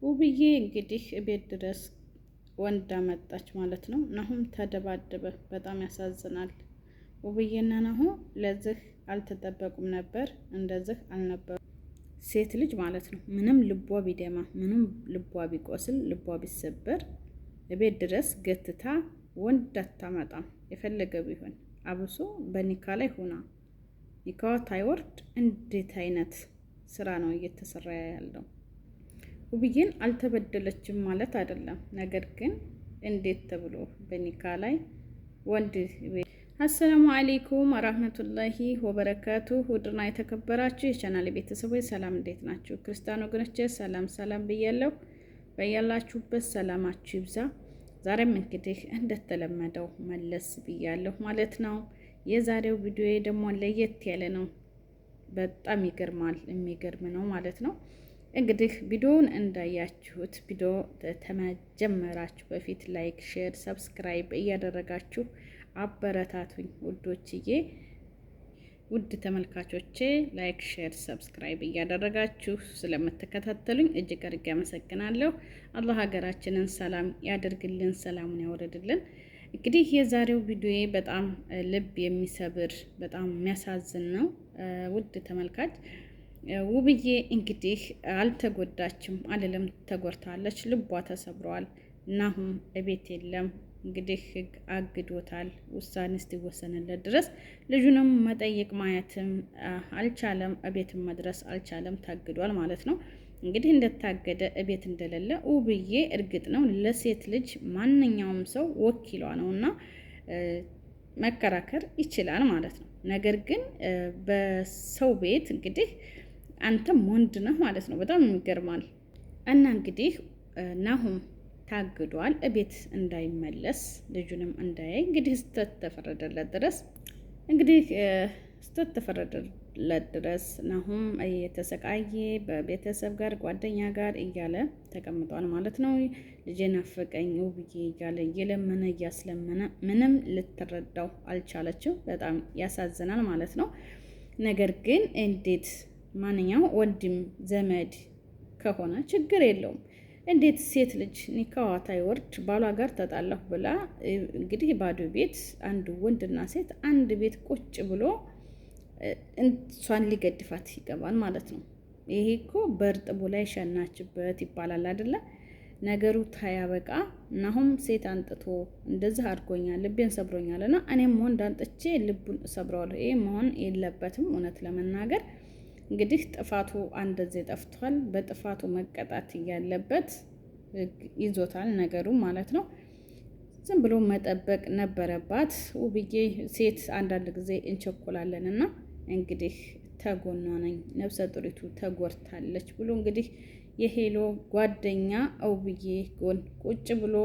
ውብዬ እንግዲህ ቤት ድረስ ወንድ አመጣች ማለት ነው። ናሁም ተደባደበ። በጣም ያሳዝናል። ውብዬና ናሁ ለዚህ አልተጠበቁም ነበር። እንደዚህ አልነበሩ። ሴት ልጅ ማለት ነው ምንም ልቧ ቢደማ፣ ምንም ልቧ ቢቆስል፣ ልቧ ቢሰበር ቤት ድረስ ገትታ ወንድ አታመጣም። የፈለገ ቢሆን አብሶ በኒካ ላይ ሆና ኒካዋ ታይወርድ። እንዴት አይነት ስራ ነው እየተሰራ ያለው? ውብዬን አልተበደለችም ማለት አይደለም። ነገር ግን እንዴት ተብሎ በኒካ ላይ ወንድ አሰላሙ አለይኩም ወራህመቱላሂ ወበረካቱ። ውድና የተከበራችሁ የቻናል ቤተሰቦች ሰላም፣ እንዴት ናችሁ? ክርስቲያን ወገኖቼ ሰላም ሰላም ብያለሁ። በያላችሁበት ሰላማችሁ ይብዛ። ዛሬም እንግዲህ እንደተለመደው መለስ ብያለሁ ማለት ነው። የዛሬው ቪዲዮ ደግሞ ለየት ያለ ነው። በጣም ይገርማል፣ የሚገርም ነው ማለት ነው። እንግዲህ ቪዲዮውን እንዳያችሁት ቪዲዮ ተመጀመራችሁ በፊት ላይክ፣ ሼር፣ ሰብስክራይብ እያደረጋችሁ አበረታቱኝ ውዶችዬ። ውድ ተመልካቾቼ ላይክ፣ ሼር፣ ሰብስክራይብ እያደረጋችሁ ስለምትከታተሉኝ እጅግ አድርጌ አመሰግናለሁ። አላህ ሀገራችንን ሰላም ያደርግልን፣ ሰላሙን ያወረድልን። እንግዲህ የዛሬው ቪዲዮ በጣም ልብ የሚሰብር በጣም የሚያሳዝን ነው። ውድ ተመልካች ውብዬ እንግዲህ አልተጎዳችም አልልም፣ ተጎድታለች። ልቧ ተሰብሯል። ናሁም እቤት የለም እንግዲህ ህግ አግዶታል። ውሳኔ እስኪወሰንለት ድረስ ልጁንም መጠየቅ ማየትም አልቻለም፣ እቤትም መድረስ አልቻለም። ታግዷል ማለት ነው። እንግዲህ እንደታገደ እቤት እንደሌለ ውብዬ እርግጥ ነው ለሴት ልጅ ማንኛውም ሰው ወኪሏ ነው እና መከራከር ይችላል ማለት ነው። ነገር ግን በሰው ቤት እንግዲህ አንተም ወንድ ነህ ማለት ነው። በጣም ይገርማል። እና እንግዲህ ናሁም ታግዷል፣ እቤት እንዳይመለስ ልጁንም እንዳያይ እንግዲህ ስተተፈረደለት ድረስ ናሁም እየተሰቃየ በቤተሰብ ጋር ጓደኛ ጋር እያለ ተቀምጧል ማለት ነው። ልጄ ናፈቀኝ ውብዬ እያለ እየለመነ እያስለመነ ምንም ልትረዳው አልቻለችው። በጣም ያሳዝናል ማለት ነው። ነገር ግን እንዴት ማንኛው ወንድም ዘመድ ከሆነ ችግር የለውም። እንዴት ሴት ልጅ ኒካዋ ታይወርድ ባሏ ጋር ተጣላሁ ብላ እንግዲህ ባዶ ቤት አንድ ወንድና ሴት አንድ ቤት ቁጭ ብሎ እሷን ሊገድፋት ይገባል ማለት ነው። ይሄ እኮ በእርጥቡ ላይ ሸናችበት ይባላል አይደለ? ነገሩ ታያበቃ ናሁም ሴት አንጥቶ እንደዚህ አድርጎኛል፣ ልቤን ሰብሮኛል እና እኔም ወንድ አንጥቼ ልቡን ሰብረዋለሁ። ይሄ መሆን የለበትም። እውነት ለመናገር እንግዲህ ጥፋቱ አንደዚህ ጠፍቷል። በጥፋቱ መቀጣት እያለበት ይዞታል ነገሩ ማለት ነው። ዝም ብሎ መጠበቅ ነበረባት ውብዬ። ሴት አንዳንድ ጊዜ እንቸኮላለን እና እንግዲህ ተጎኗ ነኝ ነፍሰ ጡሪቱ ተጎድታለች ብሎ እንግዲህ የሄሎ ጓደኛ ውብዬ ጎን ቁጭ ብሎ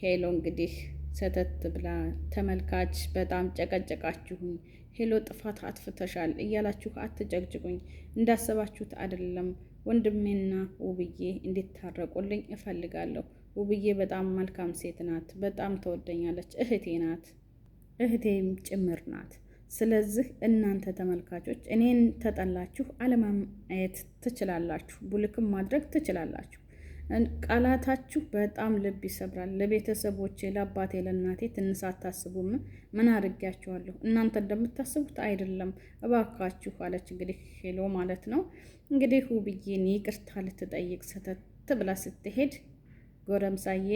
ሄሎ እንግዲህ ሰተት ብላ ተመልካች በጣም ጨቀጨቃችሁኝ፣ ሄሎ ጥፋት አጥፍተሻል እያላችሁ አትጨቅጭቁኝ፣ እንዳሰባችሁት አይደለም። ወንድሜና ውብዬ እንዲታረቁልኝ እፈልጋለሁ። ውብዬ በጣም መልካም ሴት ናት፣ በጣም ተወደኛለች፣ እህቴ ናት፣ እህቴም ጭምር ናት። ስለዚህ እናንተ ተመልካቾች እኔን ተጠላችሁ አለማየት ትችላላችሁ፣ ቡልክም ማድረግ ትችላላችሁ። ቃላታችሁ በጣም ልብ ይሰብራል። ለቤተሰቦቼ፣ ለአባቴ፣ ለእናቴ ትንሽ አታስቡም? ምን አድርጊያችኋለሁ? እናንተ እንደምታስቡት አይደለም፣ እባካችሁ አለች። እንግዲህ ሄሎ ማለት ነው። እንግዲህ ውብዬን ይቅርታ ልትጠይቅ ሰተት ብላ ስትሄድ ጎረምሳዬ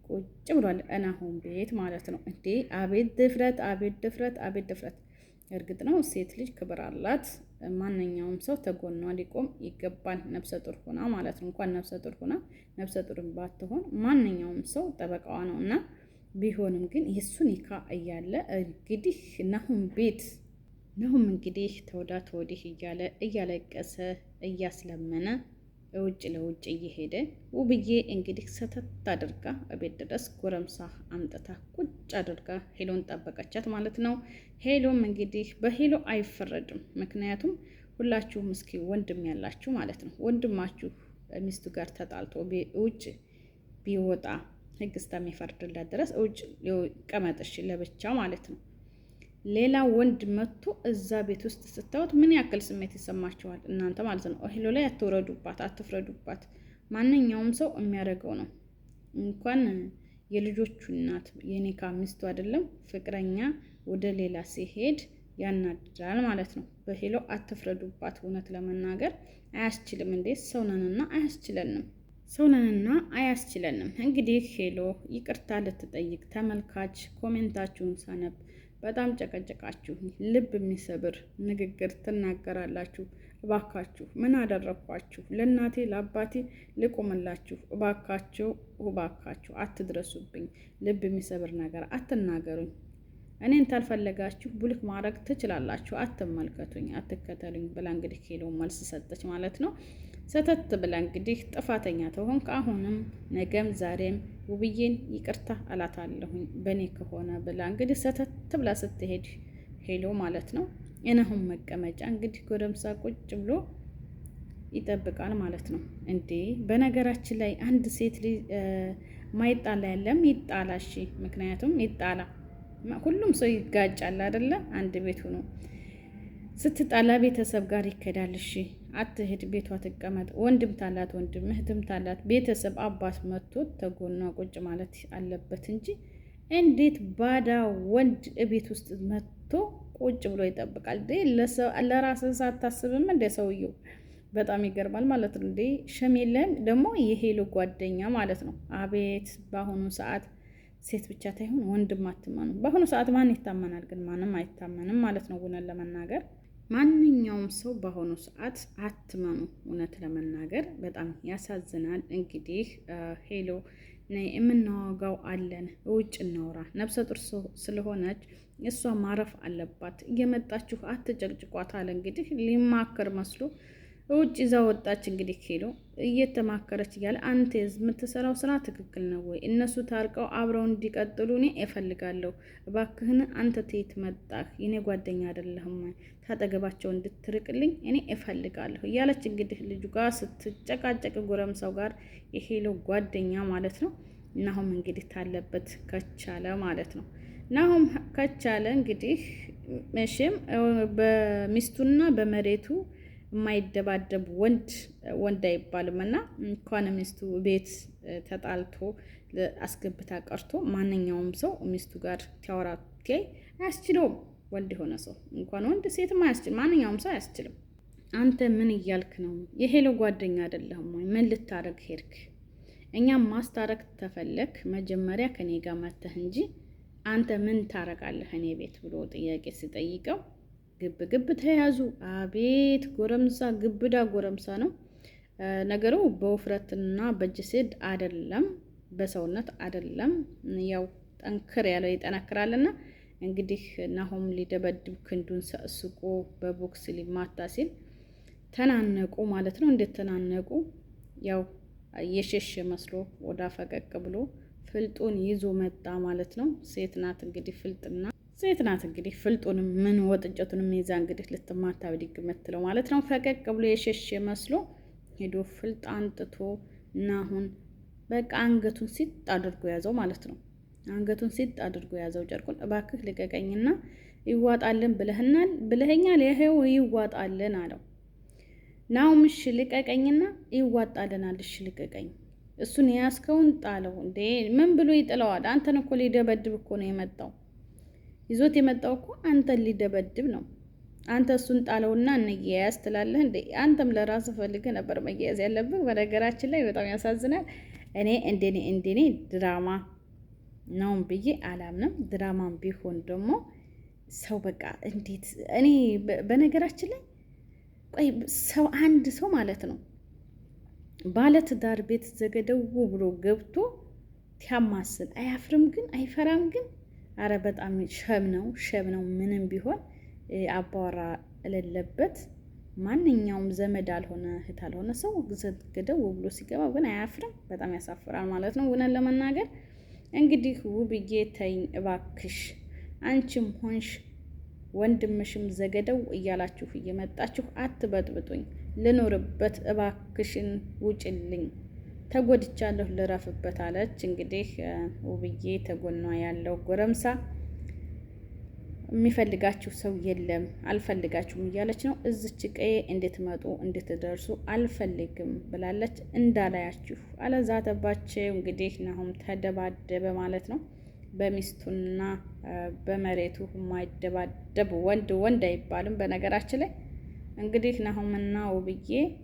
ቁጭ ብሏል ናሁም ቤት ማለት ነው። እንዴ አቤት ድፍረት! አቤት ድፍረት! አቤት ድፍረት! እርግጥ ነው ሴት ልጅ ክብር አላት። ማንኛውም ሰው ተጎኗ ሊቆም ይገባል። ነፍሰ ጡር ሆና ማለት ነው። እንኳን ነፍሰ ጡር ሆና ነፍሰ ጡር ባትሆን ማንኛውም ሰው ጠበቃዋ ነው እና ቢሆንም ግን የሱ ኒካ እያለ እንግዲህ ናሁም እንግዲህ ተወዳ ተወዲህ እያለ እያለቀሰ እያስለመነ ውጭ ለውጭ እየሄደ ውብዬ እንግዲህ ሰተት አድርጋ ቤት ድረስ ጎረምሳ አምጥታ ቁጭ አድርጋ ሄሎን ጠበቀቻት ማለት ነው። ሄሎም እንግዲህ በሄሎ አይፈረድም። ምክንያቱም ሁላችሁም እስኪ ወንድም ያላችሁ ማለት ነው፣ ወንድማችሁ ሚስቱ ጋር ተጣልቶ ውጭ ቢወጣ ህግ እስከሚፈርድለት ድረስ ውጭ ቀመጥሽ ለብቻ ማለት ነው። ሌላ ወንድ መጥቶ እዛ ቤት ውስጥ ስታዩት ምን ያክል ስሜት ይሰማችኋል እናንተ ማለት ነው። ሄሎ ላይ አትውረዱባት፣ አትፍረዱባት። ማንኛውም ሰው የሚያደርገው ነው። እንኳን የልጆቹ እናት የኔ ሚስቱ አይደለም ፍቅረኛ ወደ ሌላ ሲሄድ ያናድዳል ማለት ነው። በሄሎ አትፍረዱባት። እውነት ለመናገር አያስችልም እንዴ? ሰውነንና አያስችለንም። ሰውነንና አያስችለንም። እንግዲህ ሄሎ ይቅርታ ልትጠይቅ ተመልካች ኮሜንታችሁን ሳነብ በጣም ጨቀጨቃችሁ። ልብ የሚሰብር ንግግር ትናገራላችሁ። እባካችሁ ምን አደረኳችሁ? ለእናቴ ለአባቴ ልቁምላችሁ። እባካችሁ አትድረሱብኝ። ልብ የሚሰብር ነገር አትናገሩኝ። እኔን ታልፈለጋችሁ ቡልክ ማድረግ ትችላላችሁ። አትመልከቱኝ፣ አትከተሉኝ ብላ እንግዲህ ሄሎ መልስ ሰጠች ማለት ነው። ሰተት ብላ እንግዲህ ጥፋተኛ ተሆንክ አሁንም ነገም ዛሬም ውብዬን ይቅርታ አላታለሁኝ በእኔ ከሆነ ብላ እንግዲህ ሰተት ብላ ስትሄድ ሄሎ ማለት ነው። የናሆም መቀመጫ እንግዲህ ጎረምሳ ቁጭ ብሎ ይጠብቃል ማለት ነው። እንዴ በነገራችን ላይ አንድ ሴት ልጅ ማይጣላ የለም፣ ይጣላ። እሺ ምክንያቱም ይጣላ፣ ሁሉም ሰው ይጋጫል አይደለ? አንድ ቤት ሆኖ ስትጣላ ቤተሰብ ጋር ይከዳል። እሺ አትሄድ፣ ቤቷ ትቀመጥ። ወንድም ታላት ወንድም፣ እህትም ታላት ቤተሰብ አባት መጥቶ ተጎኗ ቁጭ ማለት አለበት እንጂ እንዴት ባዳ ወንድ እቤት ውስጥ መጥቶ ቁጭ ብሎ ይጠብቃል? ለራስህ ሳታስብም እንደ ሰውየው በጣም ይገርማል ማለት ነው። እንዴ ሸም የለም ደግሞ የሄሎ ጓደኛ ማለት ነው። አቤት በአሁኑ ሰዓት ሴት ብቻ ታይሆን ወንድም አትመኑ። በአሁኑ ሰዓት ማን ይታመናል? ግን ማንም አይታመንም ማለት ነው። እውነት ለመናገር ማንኛውም ሰው በአሁኑ ሰዓት አትመኑ። እውነት ለመናገር በጣም ያሳዝናል። እንግዲህ ሄሎ የምናወጋው አለን፣ ውጭ እናውራ። ነብሰ ጡር ስለሆነች እሷ ማረፍ አለባት። እየመጣችሁ አትጨቅጭቋት አለ። እንግዲህ ሊማከር መስሎ ውጭ ይዛ ወጣች። እንግዲህ ሄሎ እየተማከረች እያለ አንተ የምትሰራው ስራ ትክክል ነው ወይ? እነሱ ታርቀው አብረው እንዲቀጥሉ እኔ እፈልጋለሁ። እባክህን አንተ ትሄት መጣህ? የኔ ጓደኛ አይደለህም? ታጠገባቸው እንድትርቅልኝ እኔ እፈልጋለሁ እያለች እንግዲህ ልጁ ጋር ስትጨቃጨቅ ጎረምሳው ጋር የሄሎ ጓደኛ ማለት ነው። ናሆም እንግዲህ ታለበት ከቻለ ማለት ነው። ናሆም ከቻለ እንግዲህ መቼም በሚስቱና በመሬቱ የማይደባደብ ወንድ አይባልም እና እንኳን ሚስቱ ቤት ተጣልቶ አስገብታ ቀርቶ ማንኛውም ሰው ሚስቱ ጋር ቲያወራቴ አያስችለውም። ወንድ የሆነ ሰው እንኳን ወንድ ሴትም አያስችል፣ ማንኛውም ሰው አያስችልም። አንተ ምን እያልክ ነው? የሄሎ ጓደኛ አይደለህም ወይ? ምን ልታረግ ሄድክ? እኛም ማስታረቅ ተፈለክ መጀመሪያ ከኔ ጋር መተህ እንጂ አንተ ምን ታረጋለህ እኔ ቤት ብሎ ጥያቄ ሲጠይቀው ግብ ተያዙ። አቤት ጎረምሳ፣ ግብዳ ጎረምሳ ነው ነገሩ። በውፍረትና በእጅ ሴድ አይደለም፣ በሰውነት አይደለም። ያው ጠንክር ያለው ይጠነክራልና እንግዲህ ናሆም ሊደበድብ ክንዱን ሰስቆ በቦክስ ሊማታ ሲል ተናነቁ ማለት ነው። እንዴት ተናነቁ? ያው የሸሽ መስሎ ወዳ ፈቀቅ ብሎ ፍልጡን ይዞ መጣ ማለት ነው። ሴት ናት እንግዲህ ፍልጡንም ምን ወጥጨቱንም ይዛ እንግዲህ ልትማታ ብድግ የምትለው ማለት ነው። ፈቀቅ ብሎ የሸሽ መስሎ ሄዶ ፍልጥ አንጥቶ እና አሁን በቃ አንገቱን ሲጥ አድርጎ ያዘው ማለት ነው። አንገቱን ሲጥ አድርጎ ያዘው ጨርቁን። እባክህ ልቀቀኝና ይዋጣልን ብለኸኛል፣ ይሄው ይዋጣልን አለው። ናው ምሽ ልቀቀኝና ይዋጣልናል። እሺ ልቀቀኝ። እሱን የያዝከውን ጣለው። እንዴ ምን ብሎ ይጥለዋል? አንተን እኮ ሊደበድብ እኮ ነው የመጣው። ይዞት የመጣው እኮ አንተን ሊደበድብ ነው። አንተ እሱን ጣለውና እንያያዝ ትላለህ እንዴ? አንተም ለራስህ ፈልገህ ነበር መያያዝ ያለብህ። በነገራችን ላይ በጣም ያሳዝናል። እኔ እንደኔ ድራማ ነው ብዬ አላምንም። ድራማም ቢሆን ደግሞ ሰው በቃ እንዴት እኔ በነገራችን ላይ ቆይ ሰው አንድ ሰው ማለት ነው ባለትዳር ቤት ዘገደው ብሎ ገብቶ ሲያማስል አያፍርም? ግን አይፈራም? ግን አረ በጣም ሸም ነው። ምንም ቢሆን አባወራ እሌለበት ማንኛውም ዘመድ አልሆነ እህት አልሆነ ሰው ዘገደው ብሎ ሲገባ ግን አያፍርም? በጣም ያሳፍራል ማለት ነው። እውነት ለመናገር እንግዲህ ውብዬ ተይኝ እባክሽ፣ አንቺም ሆንሽ ወንድምሽም ዘገደው እያላችሁ እየመጣችሁ አትበጥብጡኝ፣ ልኖርበት እባክሽን ውጭልኝ፣ ተጎድቻለሁ ልረፍበት አለች። እንግዲህ ውብዬ ተጎኗ ያለው ጎረምሳ የሚፈልጋችሁ ሰው የለም አልፈልጋችሁም እያለች ነው። እዚች ቀዬ እንድትመጡ እንድትደርሱ አልፈልግም ብላለች። እንዳላያችሁ አለዛተባቸው። እንግዲህ ናሆም ተደባደበ ማለት ነው። በሚስቱና በመሬቱ የማይደባደብ ወንድ አይባልም። በነገራችን ላይ እንግዲህ ናሆምና ውብዬ